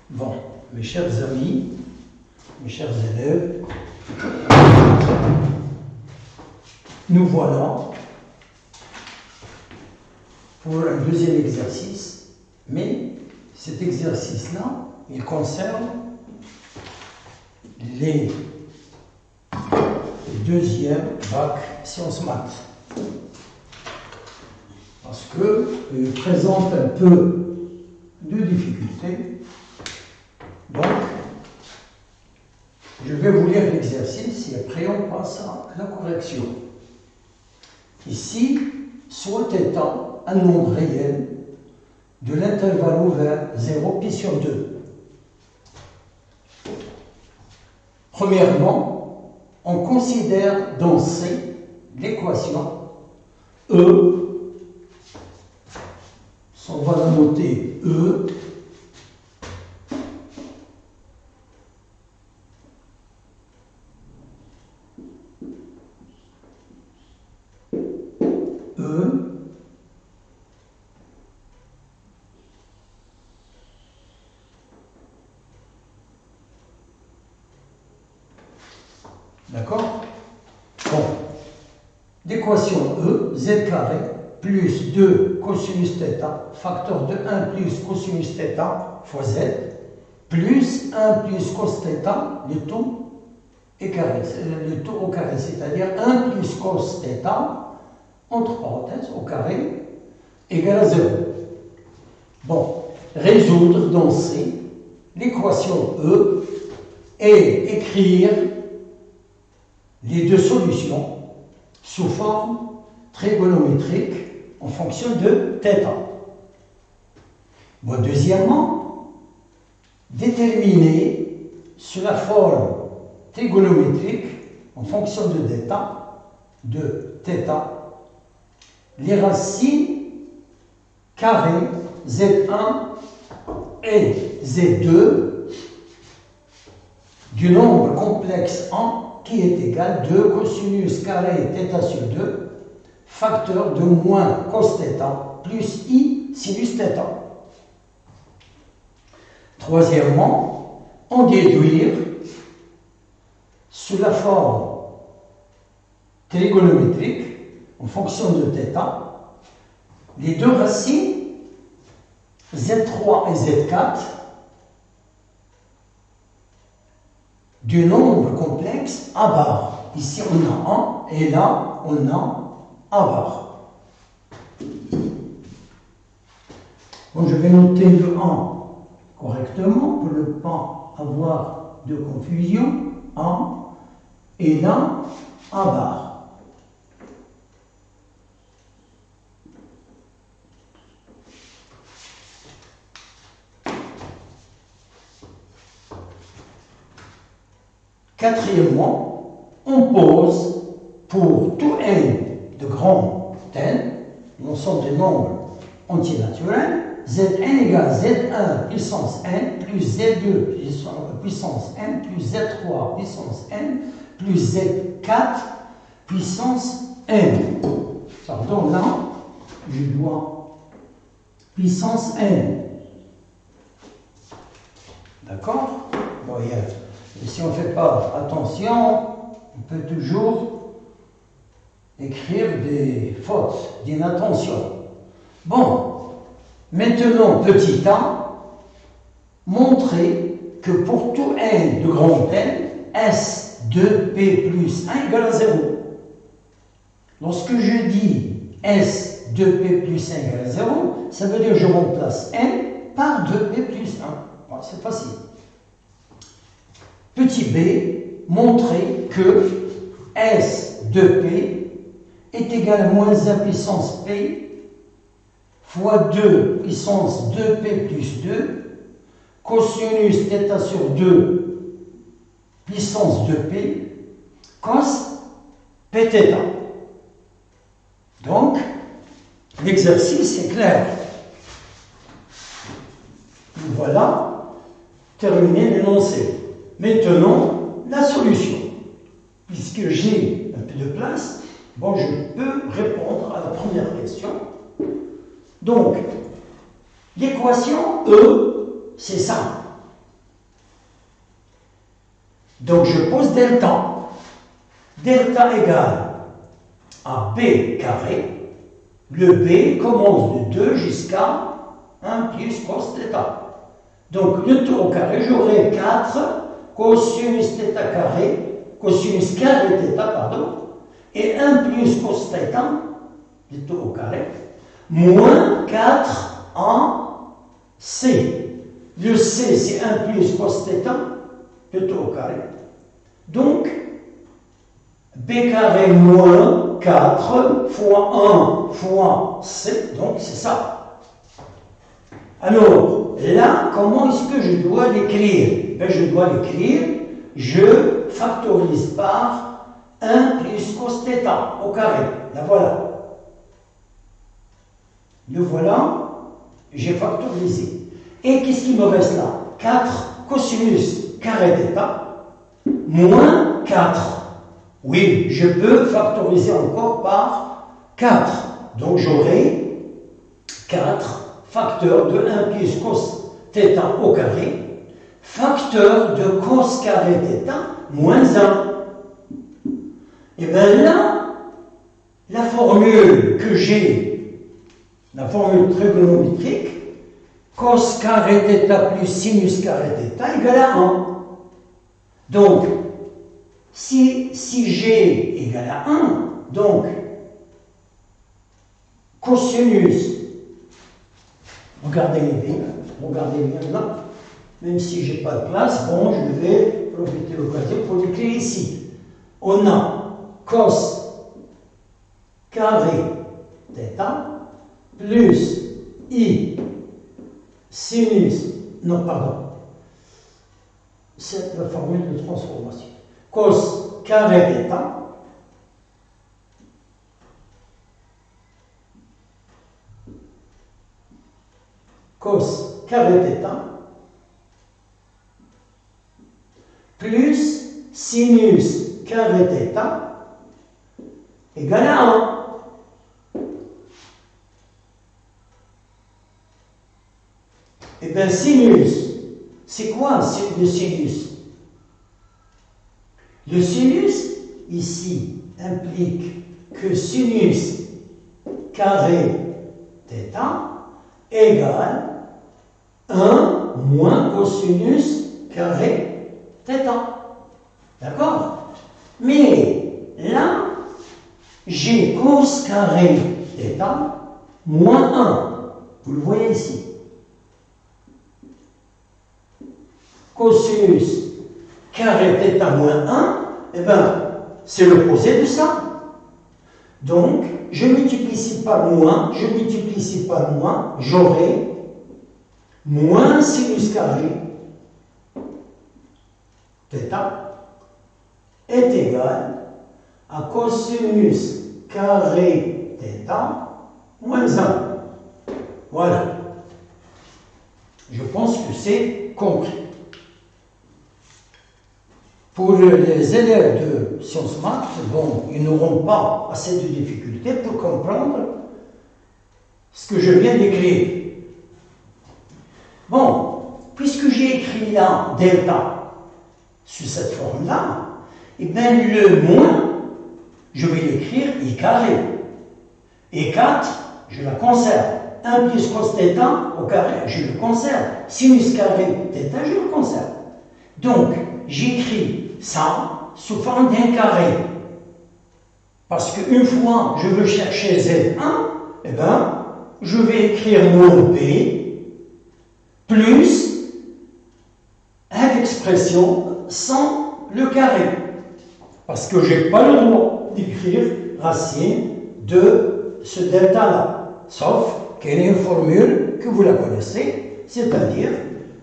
Bon, mes chers amis, mes chers élèves, nous voilà pour un deuxième exercice, mais cet exercice-là, il concerne les deuxièmes bac sciences maths. Parce qu'il présente un peu de difficultés. Donc, je vais vous lire l'exercice et après on passe à la correction. Ici, soit étant un nombre réel de l'intervalle ouvert 0 pi sur 2. Premièrement, on considère dans C l'équation E, on va la noter E, d'accord? Bon, l'équation E, z carré, plus 2 cosinus θ, facteur de 1 plus cosinus θ fois z, plus 1 plus cos θ, le tout est carré, le tout au carré, c'est-à-dire 1 plus cos θ, entre parenthèses, au carré, égale à 0. Bon, résoudre dans C l'équation E et écrire les deux solutions sous forme trigonométrique en fonction de θ. Bon, deuxièmement, déterminer sous la forme trigonométrique en fonction de θ, les racines carrées Z1 et Z2 du nombre complexe 1 qui est égal à 2 cosinus carré θ sur 2, facteur de moins cos θ plus i sinus θ. Troisièmement, en déduire sous la forme trigonométrique en fonction de θ les deux racines Z3 et Z4 du nombre complexe A bar. Ici on a 1 et là on a A bar. Bon, je vais noter le 1 correctement pour ne pas avoir de confusion. 1 et là A bar. Quatrièmement, on pose pour tout n de grand n, l'ensemble des nombres entiers naturels, Zn égale Z1 puissance n plus Z2 puissance n plus Z3 puissance n plus Z4 puissance n. Pardon, là, je dois puissance n. D'accord? Bon, et si on ne fait pas attention, on peut toujours écrire des fautes, d'inattention. Bon, maintenant, petit a, montrer que pour tout n de grand n, S de P plus 1 égale à 0. Lorsque je dis S de P plus 1 égale à 0, ça veut dire que je remplace n par 2P plus 1. Bon, c'est facile. Petit b, montrer que S de P est égal à moins 1 puissance P fois 2 puissance 2P plus 2 cosinus θ sur 2 puissance 2P cos Pθ. Donc, l'exercice est clair. Voilà, terminé l'énoncé. Maintenant, la solution. Puisque j'ai un peu de place, bon, je peux répondre à la première question. Donc, l'équation E, c'est ça. Donc je pose delta. Delta égale à b carré. Le b commence de 2 jusqu'à 1 plus cos θ. Donc le tout au carré, j'aurai 4 cosinus θ carré, cosinus carré θ, pardon, et 1 plus cos θ, le tout au carré, moins 4 en c. Le c, c'est 1 plus cos θ, le tout au carré. Donc, b carré moins 4 fois 1 fois c, donc c'est ça. Alors, là, comment est-ce que je dois l'écrire? Ben, je dois l'écrire, je factorise par 1 plus cos θ au carré. Là, voilà. Le voilà, j'ai factorisé. Et qu'est-ce qui me reste là? 4 cosinus carré θ moins 4. Oui, je peux factoriser encore par 4. Donc j'aurai 4 facteurs de 1 plus cos θ au carré, facteur de cos carré θ moins 1. Et bien là, la formule que j'ai, la formule trigonométrique, cos carré θ plus sinus carré θ égale à 1. Donc, si G égale à 1, donc cosinus, regardez bien là, même si je n'ai pas de place, bon, je vais profiter de l'occasion pour l'écrire ici. On a cos carré θ plus I sinus, non, pardon, c'est la formule de transformation. Cos carré θ cos carré θ plus sinus carré θ égale à 1. Et bien sinus, c'est quoi le sinus? Le sinus, ici, implique que sinus carré θ égale 1 moins cosinus carré θ. D'accord? Mais là, j'ai cos carré θ moins 1. Vous le voyez ici. Cosinus carré θ moins 1, eh bien, c'est l'opposé de ça. Donc, je multiplie ici par moins, j'aurai moins sinus carré θ est égal à cosinus carré θ moins 1. Voilà. Je pense que c'est compris. Pour les élèves de sciences maths, bon, ils n'auront pas assez de difficultés pour comprendre ce que je viens d'écrire. Bon, puisque j'ai écrit là delta sous cette forme-là, et bien le moins, je vais l'écrire I carré. Et 4, je la conserve. 1 plus cos θ au carré, je le conserve. Sinus carré θ, je le conserve. Donc, j'écris ça sous forme d'un carré. Parce qu'une fois je veux chercher Z1, eh bien, je vais écrire moins B plus l'expression sans le carré. Parce que je n'ai pas le droit d'écrire racine de ce delta-là. Sauf qu'il y a une formule que vous la connaissez, c'est-à-dire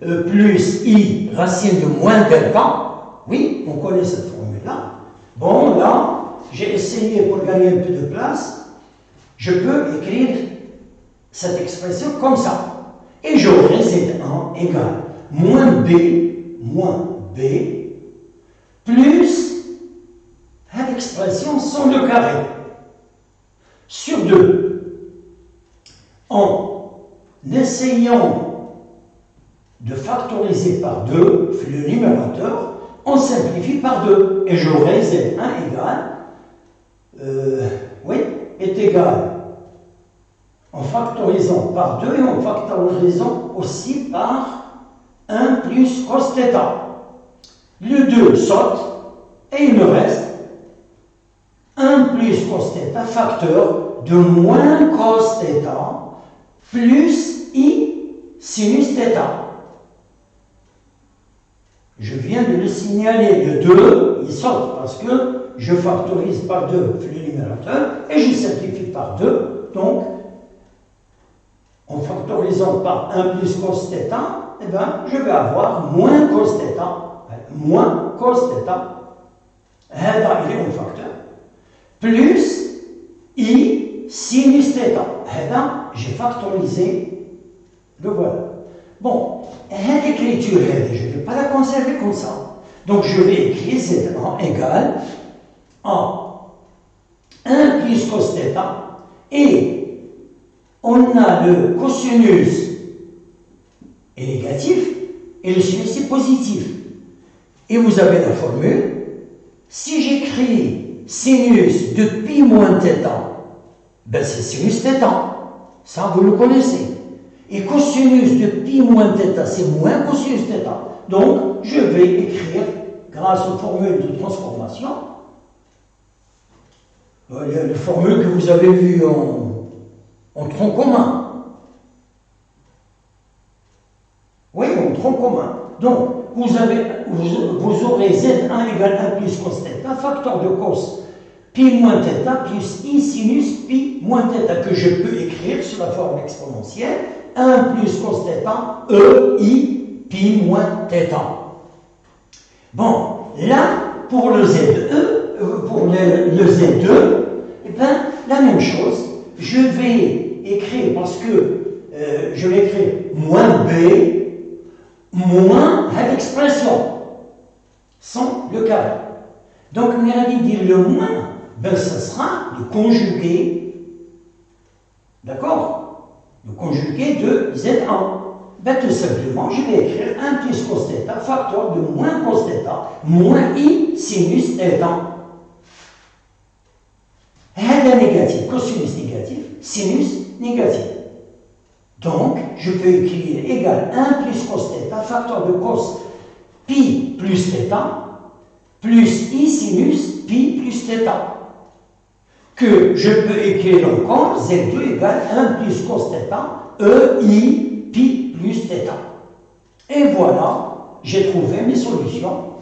plus I racine de moins delta. Oui, on connaît cette formule-là. Bon, là, j'ai essayé pour gagner un peu de place, je peux écrire cette expression comme ça. Et j'aurai Z1 égale moins B plus l'expression sans le carré sur 2. En essayant de factoriser par 2 le numérateur, on simplifie par 2. Et j'aurai Z1 égale, est égal, en factorisant par 2 et en factorisant aussi par 1 plus cos θ. Le 2 saute et il me reste 1 plus cos θ facteur de moins cos θ plus I sinus θ. Je viens de le signaler, le 2, il saute parce que je factorise par 2 le numérateur et je simplifie par 2. Donc, en factorisant par 1 plus cos θ, eh ben, je vais avoir moins cos θ. Moins cos θ. هذا il est mon facteur. Plus I sinus θ. هذا, j'ai factorisé, le voilà. Bon, cette écriture, je ne vais pas la conserver comme ça. Donc je vais écrire Z1 égale à 1 plus cos θ et on a le cosinus est négatif et le sinus est positif. Et vous avez la formule. Si j'écris sinus de pi moins θ, ben c'est sinus θ. Ça, vous le connaissez. Et cosinus de pi moins θ, c'est moins cosinus θ. Donc, je vais écrire, grâce aux formules de transformation, les formules que vous avez vues en tronc commun. Oui, en tronc commun. Donc, vous aurez Z1 égale 1 plus cos θ, facteur de cos pi moins θ plus I sinus pi moins θ, que je peux écrire sous la forme exponentielle 1 plus cos θ E I pi moins θ. Bon, là, pour le Z2, eh ben, la même chose, je vais écrire, parce que je vais écrire moins B, moins l'expression, sans le carré. Donc, on a dit le moins, ben, ce sera le conjugué, d'accord? Le conjugué de Z1. Ben, tout simplement, je vais écrire 1 plus cos θ, facteur de moins cos θ, moins I sinus θ. هذا négatif, cosinus négatif, sinus négatif. Donc, je peux écrire égal 1 plus cos θ, facteur de cos pi plus θ, plus I sinus pi plus θ. Que je peux écrire encore Z2 égale 1 plus cos θ, E I pi plus θ. Et voilà, j'ai trouvé mes solutions.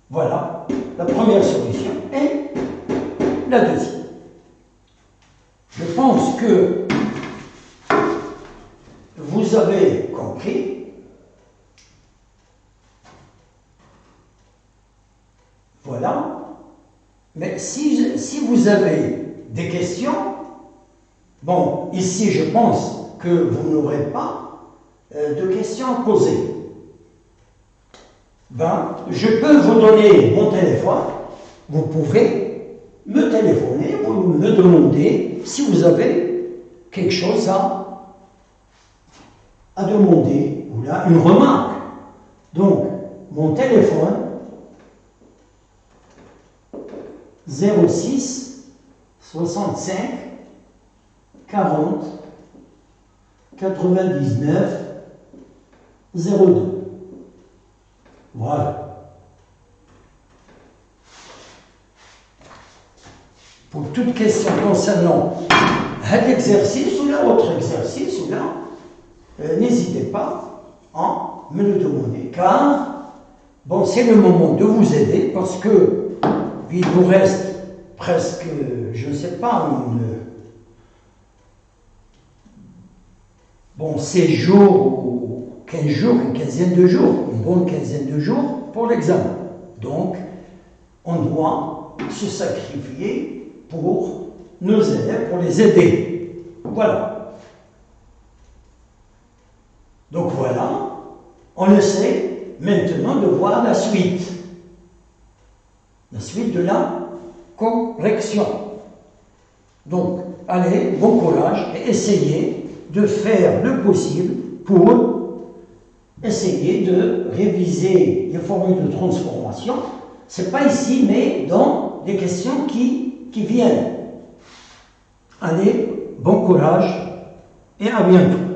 Voilà, la première solution et la deuxième. Je pense que vous avez compris. Voilà. Mais si vous avez des questions, bon, ici je pense que vous n'aurez pas de questions à poser. Ben, je peux vous donner mon téléphone. Vous pouvez me téléphoner, vous me demandez si vous avez quelque chose à demander ou là une remarque. Donc, mon téléphone 06 65 40 99 02. Voilà. Pour toute question concernant cet exercice ou l'autre exercice, ou là, n'hésitez pas à me le demander, car bon, c'est le moment de vous aider, parce que il vous reste presque, je ne sais pas, bon, 16 jours ou 15 jours, une quinzaine de jours, une bonne quinzaine de jours pour l'examen. Donc, on doit se sacrifier pour nos élèves, pour les aider. Voilà. Donc voilà, on essaie maintenant de voir la suite. La suite de la correction. Donc, allez, bon courage et essayez de faire le possible pour essayez de réviser les formules de transformation. Ce n'est pas ici, mais dans des questions qui viennent. Allez, bon courage et à bientôt.